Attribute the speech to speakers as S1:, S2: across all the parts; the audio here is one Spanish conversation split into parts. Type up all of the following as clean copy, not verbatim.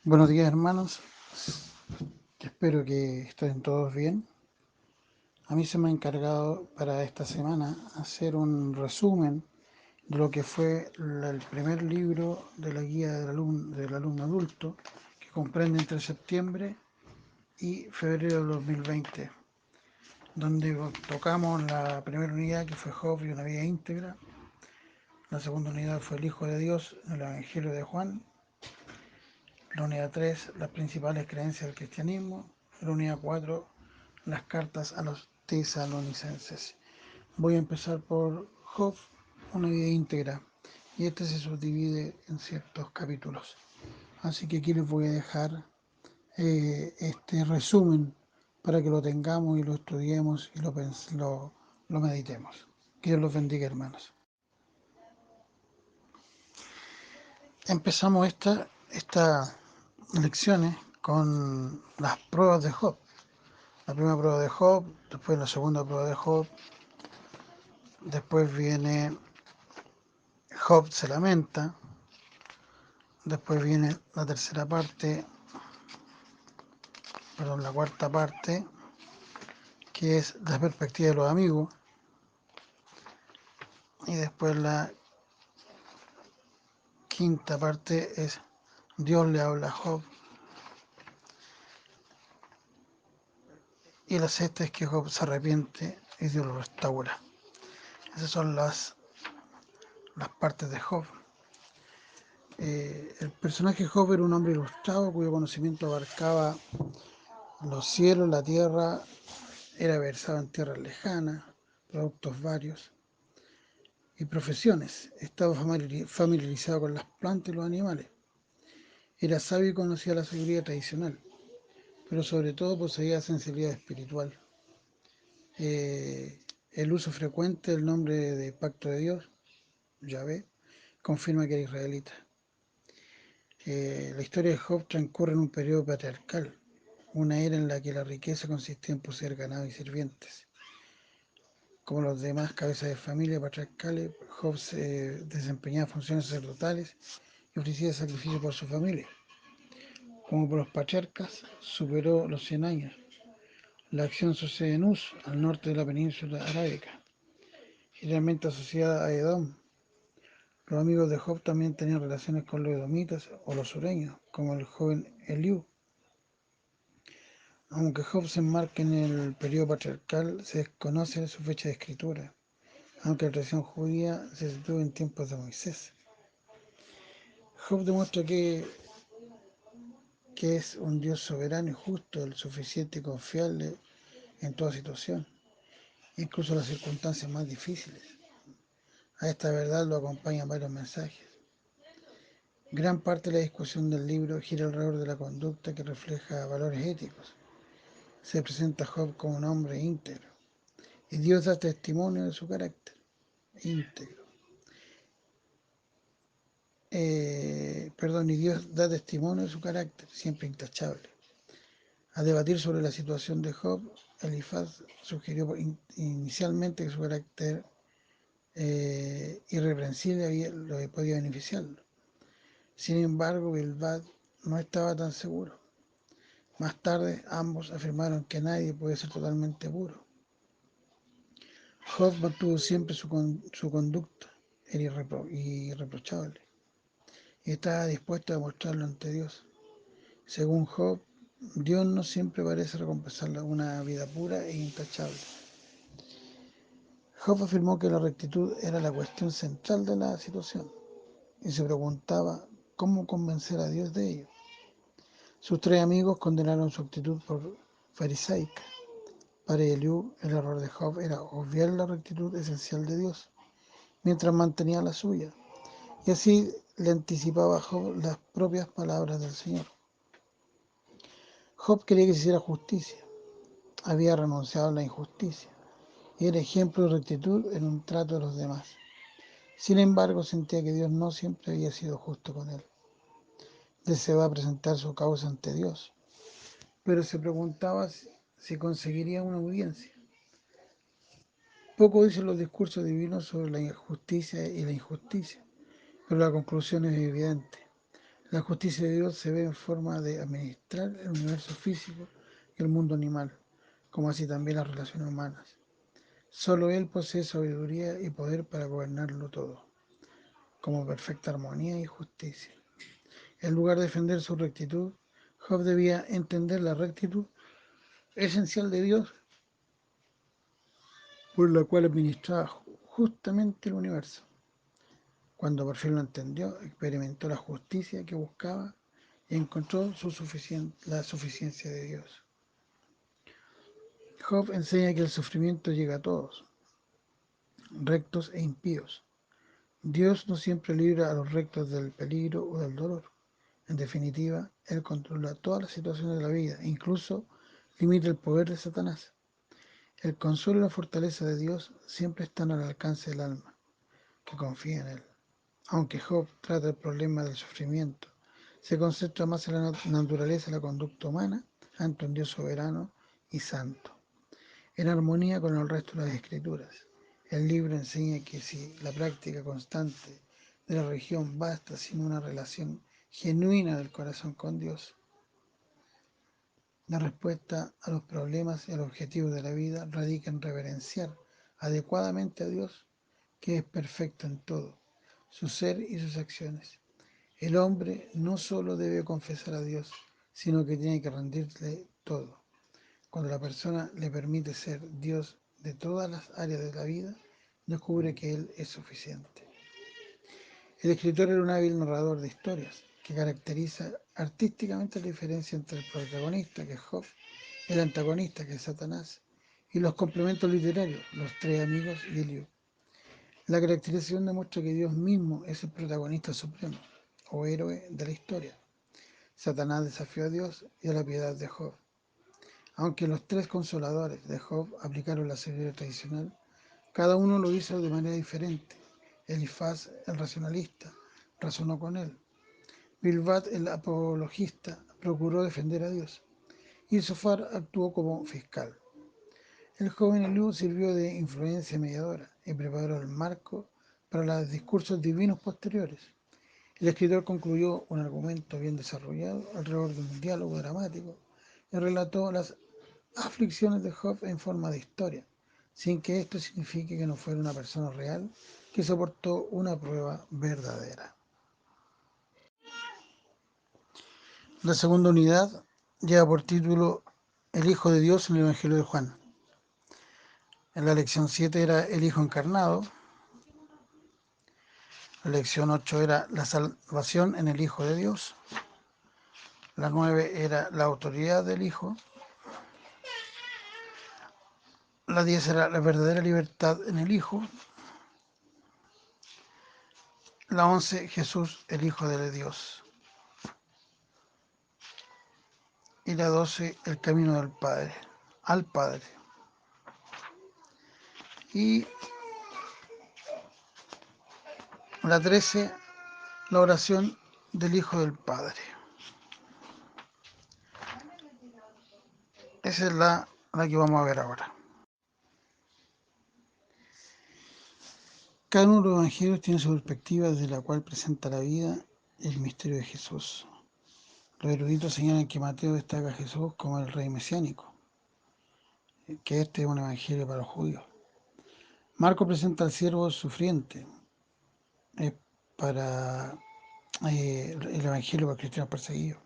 S1: Buenos días, hermanos. Espero que estén todos bien. A mí se me ha encargado para esta semana hacer un resumen de lo que fue el primer libro de la guía del alumno adulto, que comprende entre septiembre y febrero de 2020, donde tocamos la primera unidad, que fue Job y una vida íntegra. La segunda unidad fue el Hijo de Dios, el Evangelio de Juan. La unidad 3, las principales creencias del cristianismo. La unidad 4, las cartas a los tesalonicenses. Voy a empezar por Job, una vida íntegra, y este se subdivide en ciertos capítulos. Así que aquí les voy a dejar este resumen para que lo tengamos y lo estudiemos y lo meditemos. Que Dios los bendiga, hermanos. Empezamos estas lecciones con las pruebas de Job. La primera prueba de Job, después la segunda prueba de Job, después viene Job se lamenta, después viene la tercera parte, perdón, la cuarta parte, que es la perspectiva de los amigos, y después la quinta parte es Dios le habla a Job, y la sexta es que Job se arrepiente y Dios lo restaura. Esas son las partes de Job. El personaje Job era un hombre ilustrado cuyo conocimiento abarcaba los cielos, la tierra, era versado en tierras lejanas, productos varios y profesiones. Estaba familiarizado con las plantas y los animales. Era sabio y conocía la sabiduría tradicional, pero sobre todo poseía sensibilidad espiritual. El uso frecuente del nombre de pacto de Dios, Yahvé, confirma que era israelita. La historia de Job transcurre en un periodo patriarcal, una era en la que la riqueza consistía en poseer ganado y sirvientes. Como los demás cabezas de familia patriarcales, Job desempeñaba funciones sacerdotales y ofrecía sacrificios por su familia. Como por los patriarcas, superó los 100 años. La acción sucede en Uz, al norte de la península arábica, generalmente asociada a Edom. Los amigos de Job también tenían relaciones con los edomitas o los sureños, como el joven Eliú. Aunque Job se enmarca en el periodo patriarcal, se desconoce su fecha de escritura, aunque la tradición judía se sitúa en tiempos de Moisés. Job demuestra que es un Dios soberano y justo, el suficiente y confiable en toda situación, incluso en las circunstancias más difíciles. A esta verdad lo acompañan varios mensajes. Gran parte de la discusión del libro gira alrededor de la conducta que refleja valores éticos. Se presenta a Job como un hombre íntegro, y Dios da testimonio de su carácter íntegro. Y Dios da testimonio de su carácter, siempre intachable. Al debatir sobre la situación de Job, Elifaz sugirió inicialmente que su carácter irreprensible lo podía beneficiarlo. Sin embargo, Bildad no estaba tan seguro. Más tarde, ambos afirmaron que nadie puede ser totalmente puro. Job mantuvo siempre su conducta, era irreprochable, y estaba dispuesto a demostrarlo ante Dios. Según Job, Dios no siempre parece recompensar una vida pura e intachable. Job afirmó que la rectitud era la cuestión central de la situación y se preguntaba cómo convencer a Dios de ello. Sus tres amigos condenaron su actitud por farisaica. Para Eliú, el error de Job era obviar la rectitud esencial de Dios, mientras mantenía la suya, y así le anticipaba a Job las propias palabras del Señor. Job quería que se hiciera justicia, había renunciado a la injusticia, y era ejemplo de rectitud en un trato de los demás. Sin embargo, sentía que Dios no siempre había sido justo con él. Deseaba presentar su causa ante Dios, pero se preguntaba si conseguiría una audiencia. Poco dicen los discursos divinos sobre la justicia y la injusticia, pero la conclusión es evidente. La justicia de Dios se ve en forma de administrar el universo físico y el mundo animal, como así también las relaciones humanas. Solo Él posee sabiduría y poder para gobernarlo todo, como perfecta armonía y justicia. En lugar de defender su rectitud, Job debía entender la rectitud esencial de Dios, por la cual administraba justamente el universo. Cuando por fin lo entendió, experimentó la justicia que buscaba y encontró la suficiencia de Dios. Job enseña que el sufrimiento llega a todos, rectos e impíos. Dios no siempre libra a los rectos del peligro o del dolor. En definitiva, Él controla todas las situaciones de la vida, incluso limita el poder de Satanás. El consuelo y la fortaleza de Dios siempre están al alcance del alma, que confía en Él. Aunque Job trata el problema del sufrimiento, se concentra más en la naturaleza y la conducta humana ante un Dios soberano y santo, en armonía con el resto de las escrituras. El libro enseña que si la práctica constante de la religión basta sin una relación genuina del corazón con Dios, la respuesta a los problemas y a los objetivos de la vida radica en reverenciar adecuadamente a Dios, que es perfecto en todo, su ser y sus acciones. El hombre no solo debe confesar a Dios, sino que tiene que rendirle todo. Cuando la persona le permite ser Dios de todas las áreas de la vida, descubre que Él es suficiente. El escritor era un hábil narrador de historias que caracteriza artísticamente la diferencia entre el protagonista, que es Job, el antagonista, que es Satanás, y los complementos literarios, los tres amigos y Eliú. La caracterización demuestra que Dios mismo es el protagonista supremo, o héroe de la historia. Satanás desafió a Dios y a la piedad de Job. Aunque los tres consoladores de Job aplicaron la sabiduría tradicional, cada uno lo hizo de manera diferente. Elifaz, el racionalista, razonó con él. Bilbat, el apologista, procuró defender a Dios. Y Sofar actuó como fiscal. El joven Eliú sirvió de influencia mediadora y preparó el marco para los discursos divinos posteriores. El escritor concluyó un argumento bien desarrollado alrededor de un diálogo dramático y relató las aflicciones de Job en forma de historia, sin que esto signifique que no fuera una persona real que soportó una prueba verdadera. La segunda unidad lleva por título El Hijo de Dios en el Evangelio de Juan. En la lección 7 era el Hijo encarnado. La lección 8 era la salvación en el Hijo de Dios. La 9 era la autoridad del Hijo. La 10 era la verdadera libertad en el Hijo. La 11, Jesús, el Hijo de Dios. Y la 12, el camino del Padre, al Padre. Y la 13, la oración del Hijo del Padre. Esa es la que vamos a ver ahora. Cada uno de los evangelios tiene su perspectiva desde la cual presenta la vida y el misterio de Jesús. Los eruditos señalan que Mateo destaca a Jesús como el rey mesiánico, que este es un evangelio para los judíos. Marcos presenta al siervo sufriente, para el evangelio para cristianos perseguidos.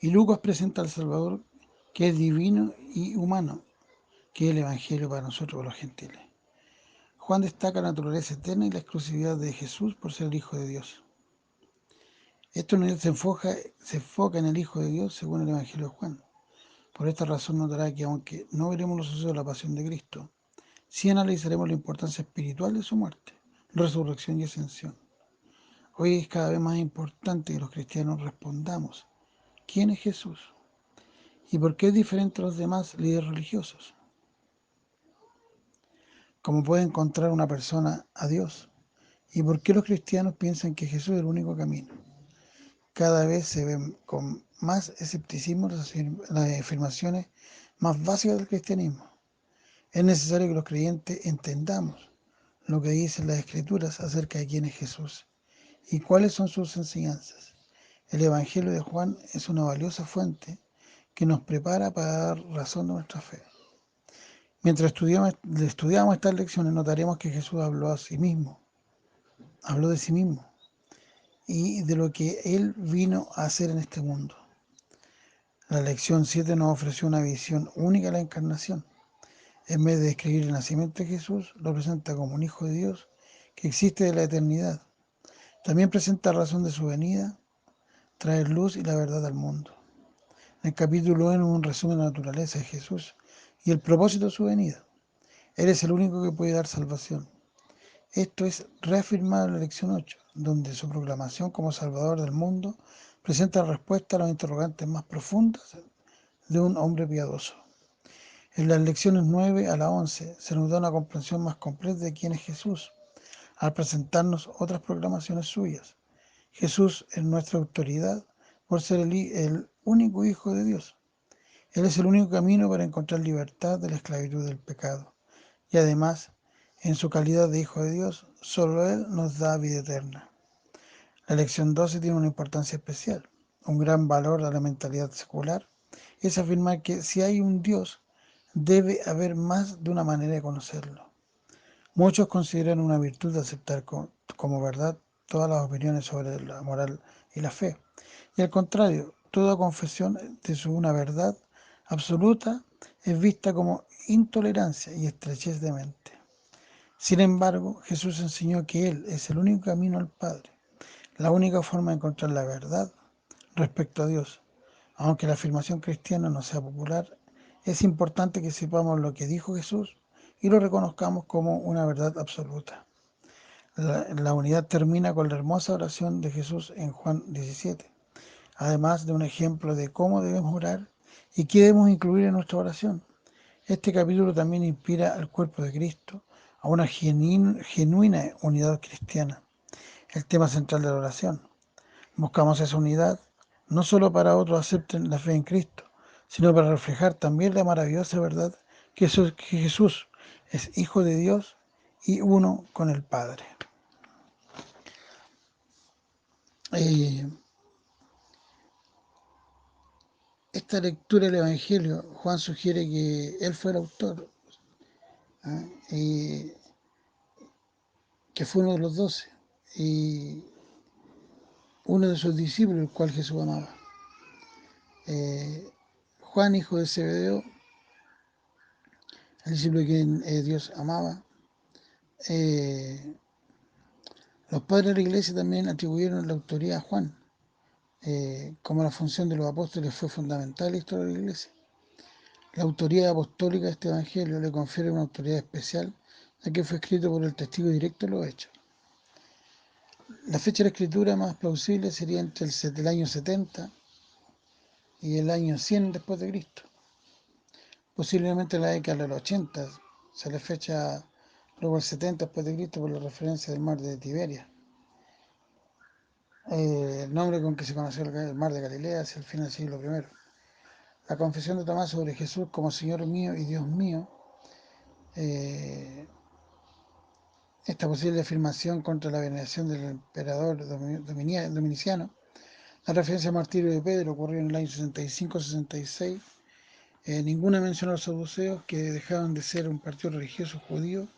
S1: Y Lucas presenta al Salvador, que es divino y humano, que es el evangelio para nosotros los gentiles. Juan destaca la naturaleza eterna y la exclusividad de Jesús por ser el Hijo de Dios. Esto se enfoca en el Hijo de Dios según el Evangelio de Juan. Por esta razón notará que aunque no veremos los sucesos de la pasión de Cristo, sí analizaremos la importancia espiritual de su muerte, resurrección y ascensión. Hoy es cada vez más importante que los cristianos respondamos: ¿quién es Jesús? ¿Y por qué es diferente a los demás líderes religiosos? ¿Cómo puede encontrar una persona a Dios? ¿Y por qué los cristianos piensan que Jesús es el único camino? Cada vez se ven con más escepticismo las afirmaciones más básicas del cristianismo. Es necesario que los creyentes entendamos lo que dicen las Escrituras acerca de quién es Jesús y cuáles son sus enseñanzas. El Evangelio de Juan es una valiosa fuente que nos prepara para dar razón de nuestra fe. Mientras estudiamos estas lecciones, notaremos que Jesús habló de sí mismo y de lo que Él vino a hacer en este mundo. La lección 7 nos ofreció una visión única de la encarnación. En vez de describir el nacimiento de Jesús, lo presenta como un Hijo de Dios que existe de la eternidad. También presenta la razón de su venida, traer luz y la verdad al mundo. En el capítulo 1, un resumen de la naturaleza de Jesús y el propósito de su venida. Él es el único que puede dar salvación. Esto es reafirmado en la lección 8, donde su proclamación como Salvador del mundo presenta respuesta a los interrogantes más profundas de un hombre piadoso. En las lecciones 9 a la 11 se nos da una comprensión más completa de quién es Jesús, al presentarnos otras proclamaciones suyas. Jesús es nuestra autoridad por ser el único Hijo de Dios. Él es el único camino para encontrar libertad de la esclavitud del pecado. Y además, en su calidad de Hijo de Dios, solo Él nos da vida eterna. La lección 12 tiene una importancia especial. Un gran valor a la mentalidad secular es afirmar que si hay un Dios, debe haber más de una manera de conocerlo. Muchos consideran una virtud aceptar como verdad todas las opiniones sobre la moral y la fe. Y al contrario, toda confesión de una verdad absoluta es vista como intolerancia y estrechez de mente. Sin embargo, Jesús enseñó que Él es el único camino al Padre, la única forma de encontrar la verdad respecto a Dios. Aunque la afirmación cristiana no sea popular, es importante que sepamos lo que dijo Jesús y lo reconozcamos como una verdad absoluta. La unidad termina con la hermosa oración de Jesús en Juan 17, además de un ejemplo de cómo debemos orar y qué debemos incluir en nuestra oración. Este capítulo también inspira al cuerpo de Cristo a una genuina unidad cristiana, el tema central de la oración. Buscamos esa unidad no solo para otros acepten la fe en Cristo, sino para reflejar también la maravillosa verdad que Jesús es Hijo de Dios y uno con el Padre. Eh, Esta lectura del Evangelio, Juan sugiere que él fue el autor, y que fue uno de los 12 y uno de sus discípulos, el cual Jesús amaba. Juan, hijo de Zebedeo, el discípulo que Dios amaba. Los padres de la iglesia también atribuyeron la autoría a Juan, como la función de los apóstoles fue fundamental en la historia de la iglesia. La autoría apostólica de este evangelio le confiere una autoridad especial, ya que fue escrito por el testigo directo de los hechos. La fecha de la escritura más plausible sería entre el año 70 y el año 100 después de Cristo. Posiblemente la década de los 80 se le fecha luego el 70 después de Cristo por la referencia del mar de Tiberia. El nombre con que se conoció el mar de Galilea hacia el fin del siglo I. La confesión de Tomás sobre Jesús como Señor mío y Dios mío, esta posible afirmación contra la veneración del emperador Dominiciano, la referencia al martirio de Pedro ocurrió en el año 65-66. Ninguna mención a los saduceos, que dejaban de ser un partido religioso judío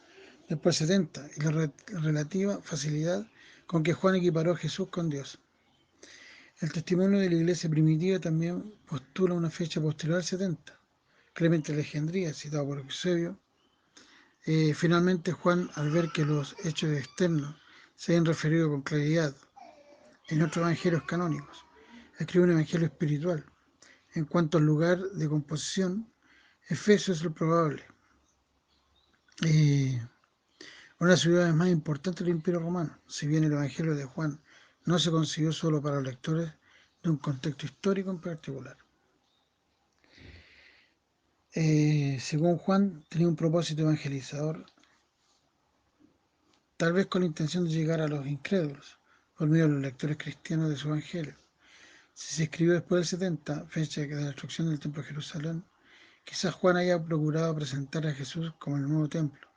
S1: después del 70, y la relativa facilidad con que Juan equiparó a Jesús con Dios. El testimonio de la iglesia primitiva también postula una fecha posterior al 70. Clemente de Alejandría, citado por Eusebio. Finalmente, Juan, al ver que los hechos externos se han referido con claridad en otros evangelios canónicos, escribe un evangelio espiritual. En cuanto al lugar de composición, Efeso es lo probable. Una de las ciudades más importantes del Imperio Romano, si bien el Evangelio de Juan no se concibió solo para los lectores de un contexto histórico en particular. Según Juan, tenía un propósito evangelizador, tal vez con la intención de llegar a los incrédulos, por medio de los lectores cristianos de su Evangelio. Si se escribió después del 70, fecha de la destrucción del Templo de Jerusalén, quizás Juan haya procurado presentar a Jesús como el nuevo templo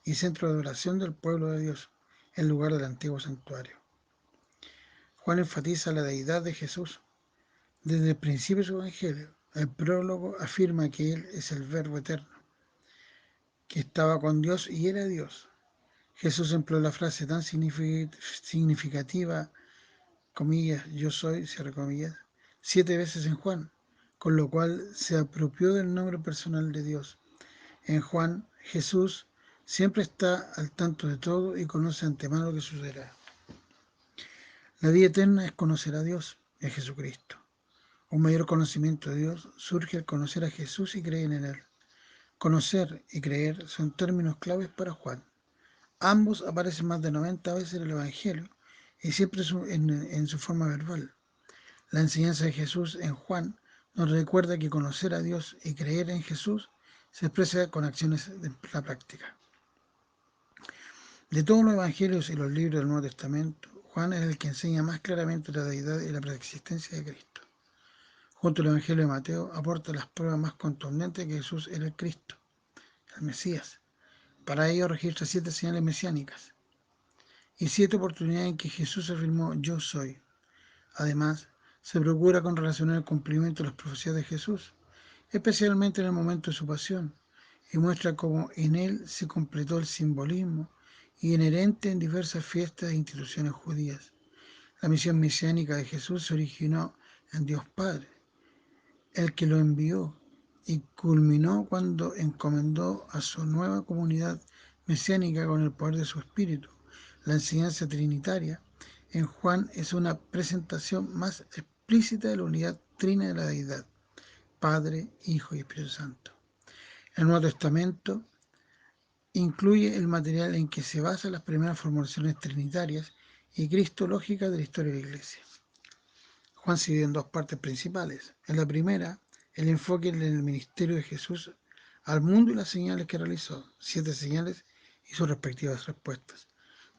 S1: y centro de adoración del pueblo de Dios, en lugar del antiguo santuario. Juan enfatiza la deidad de Jesús desde el principio de su evangelio. El prólogo afirma que Él es el Verbo eterno, que estaba con Dios y era Dios. Jesús empleó la frase tan significativa, comillas, yo soy, cierre comillas, 7 veces en Juan, con lo cual se apropió del nombre personal de Dios. En Juan, Jesús siempre está al tanto de todo y conoce antemano lo que sucederá. La vida eterna es conocer a Dios, en Jesucristo. Un mayor conocimiento de Dios surge al conocer a Jesús y creer en Él. Conocer y creer son términos claves para Juan. Ambos aparecen más de 90 veces en el Evangelio y siempre en su forma verbal. La enseñanza de Jesús en Juan nos recuerda que conocer a Dios y creer en Jesús se expresa con acciones de la práctica. De todos los evangelios y los libros del Nuevo Testamento, Juan es el que enseña más claramente la deidad y la preexistencia de Cristo. Junto al Evangelio de Mateo, aporta las pruebas más contundentes que Jesús era el Cristo, el Mesías. Para ello registra 7 señales mesiánicas y 7 oportunidades en que Jesús afirmó yo soy. Además, se procura con relacionar el cumplimiento de las profecías de Jesús, especialmente en el momento de su pasión, y muestra cómo en él se completó el simbolismo inherente en diversas fiestas e instituciones judías. La misión mesiánica de Jesús se originó en Dios Padre, el que lo envió, y culminó cuando encomendó a su nueva comunidad mesiánica con el poder de su espíritu. La enseñanza trinitaria en Juan es una presentación más explícita de la unidad trina de la deidad, Padre, Hijo y Espíritu Santo. El Nuevo Testamento incluye el material en que se basan las primeras formulaciones trinitarias y cristológicas de la historia de la Iglesia. Juan se divide en 2 partes principales. En la primera, el enfoque en el ministerio de Jesús al mundo y las señales que realizó, 7 señales y sus respectivas respuestas.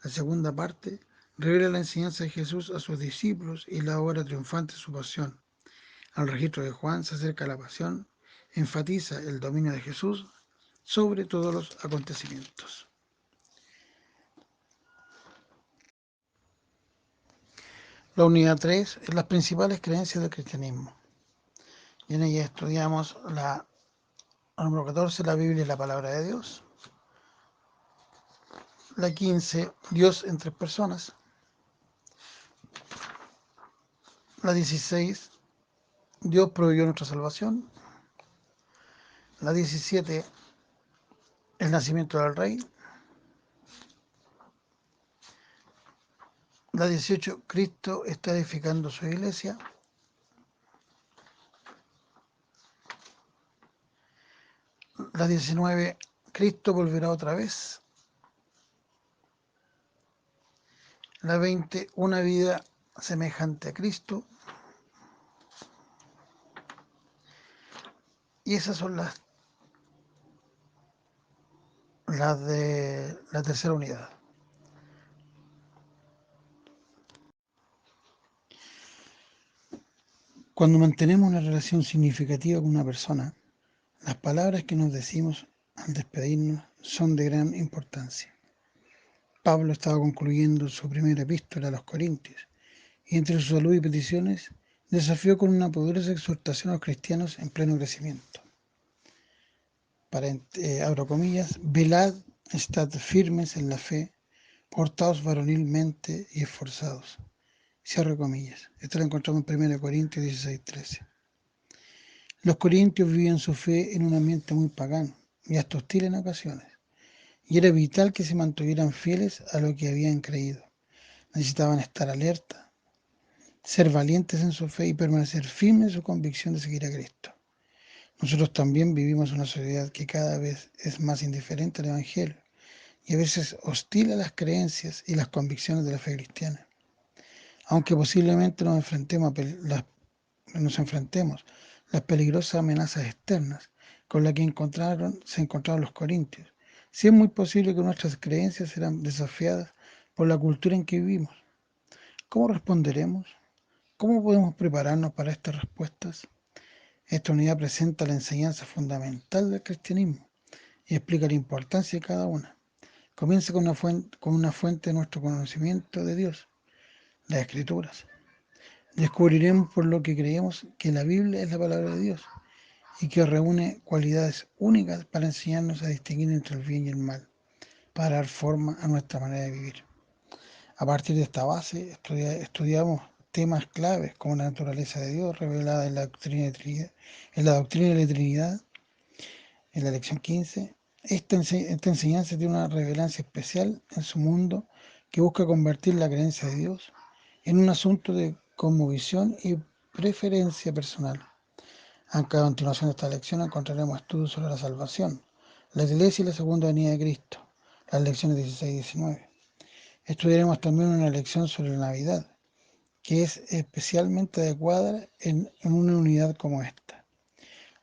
S1: La segunda parte revela la enseñanza de Jesús a sus discípulos y la obra triunfante de su pasión. Al registro de Juan se acerca a la pasión, enfatiza el dominio de Jesús sobre todos los acontecimientos. La unidad 3 es las principales creencias del cristianismo. Y en ella estudiamos la número 14, la Biblia y la palabra de Dios. La 15, Dios en 3 personas. La 16, Dios proveyó nuestra salvación. La 17, el nacimiento del Rey. La 18, Cristo está edificando su iglesia. La 19, Cristo volverá otra vez. La 20, una vida semejante a Cristo. Y esas son las de la tercera unidad. Cuando mantenemos una relación significativa con una persona, las palabras que nos decimos al despedirnos son de gran importancia. Pablo estaba concluyendo su primera epístola a los Corintios y entre su salud y peticiones desafió con una poderosa exhortación a los cristianos en pleno crecimiento. Abro comillas, velad, estad firmes en la fe, portaos varonilmente y esforzados. Cierro comillas. Esto lo encontramos en 1 Corintios 16:13. Los corintios vivían su fe en un ambiente muy pagano y hasta hostil en ocasiones, y era vital que se mantuvieran fieles a lo que habían creído. Necesitaban estar alerta, ser valientes en su fe y permanecer firmes en su convicción de seguir a Cristo. Nosotros también vivimos una sociedad que cada vez es más indiferente al Evangelio y a veces hostil a las creencias y las convicciones de la fe cristiana. Aunque posiblemente nos enfrentemos las peligrosas amenazas externas con las que se encontraron los corintios, sí es muy posible que nuestras creencias serán desafiadas por la cultura en que vivimos. ¿Cómo responderemos? ¿Cómo podemos prepararnos para estas respuestas? Esta unidad presenta la enseñanza fundamental del cristianismo y explica la importancia de cada una. Comienza con una fuente de nuestro conocimiento de Dios, las Escrituras. Descubriremos por lo que creemos que la Biblia es la palabra de Dios y que reúne cualidades únicas para enseñarnos a distinguir entre el bien y el mal, para dar forma a nuestra manera de vivir. A partir de esta base, estudiamos temas claves como la naturaleza de Dios revelada en la doctrina de Trinidad, en la doctrina de la Trinidad, en la lección 15. Esta enseñanza tiene una relevancia especial en su mundo que busca convertir la creencia de Dios en un asunto de cosmovisión y preferencia personal. A continuación de esta lección encontraremos estudios sobre la salvación, la iglesia y la segunda venida de Cristo, las lecciones 16 y 19. Estudiaremos también una lección sobre la Navidad, que es especialmente adecuada en una unidad como esta.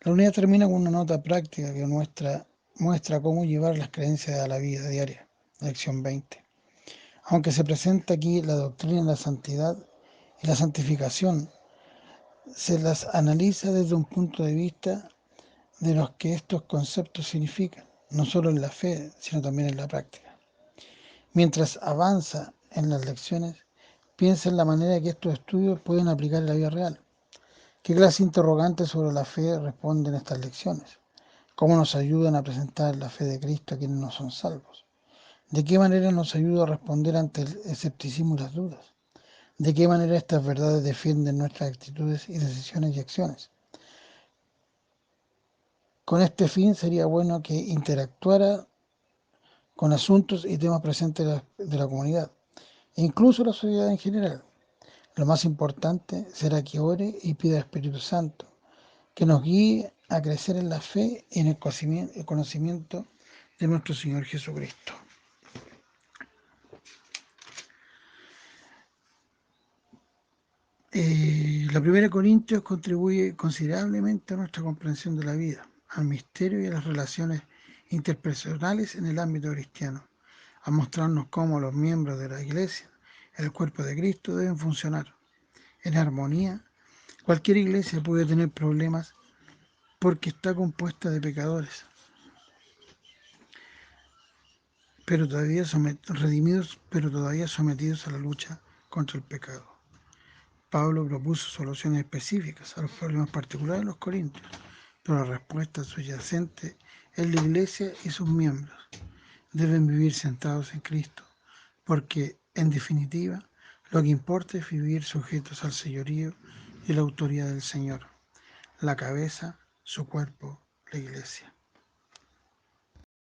S1: La unidad termina con una nota práctica que muestra cómo llevar las creencias a la vida diaria, lección 20. Aunque se presenta aquí la doctrina de la santidad y la santificación, se las analiza desde un punto de vista de lo que estos conceptos significan, no solo en la fe, sino también en la práctica. Mientras avanza en las lecciones, piensa en la manera que estos estudios pueden aplicar en la vida real. ¿Qué clase de interrogantes sobre la fe responden estas lecciones? ¿Cómo nos ayudan a presentar la fe de Cristo a quienes no son salvos? ¿De qué manera nos ayuda a responder ante el escepticismo y las dudas? ¿De qué manera estas verdades defienden nuestras actitudes y decisiones y acciones? Con este fin sería bueno que interactuara con asuntos y temas presentes de la comunidad, e incluso la sociedad en general. Lo más importante será que ore y pida al Espíritu Santo, que nos guíe a crecer en la fe y en el conocimiento de nuestro Señor Jesucristo. La primera Corintios contribuye considerablemente a nuestra comprensión de la vida, al misterio y a las relaciones interpersonales en el ámbito cristiano, a mostrarnos cómo los miembros de la Iglesia, el cuerpo de Cristo, deben funcionar en armonía. Cualquier iglesia puede tener problemas porque está compuesta de pecadores, pero todavía redimidos, pero todavía sometidos a la lucha contra el pecado. Pablo propuso soluciones específicas a los problemas particulares de los corintios, pero la respuesta subyacente es la iglesia y sus miembros. Deben vivir centrados en Cristo, porque, en definitiva, lo que importa es vivir sujetos al señorío y la autoridad del Señor, la cabeza, su cuerpo, la iglesia.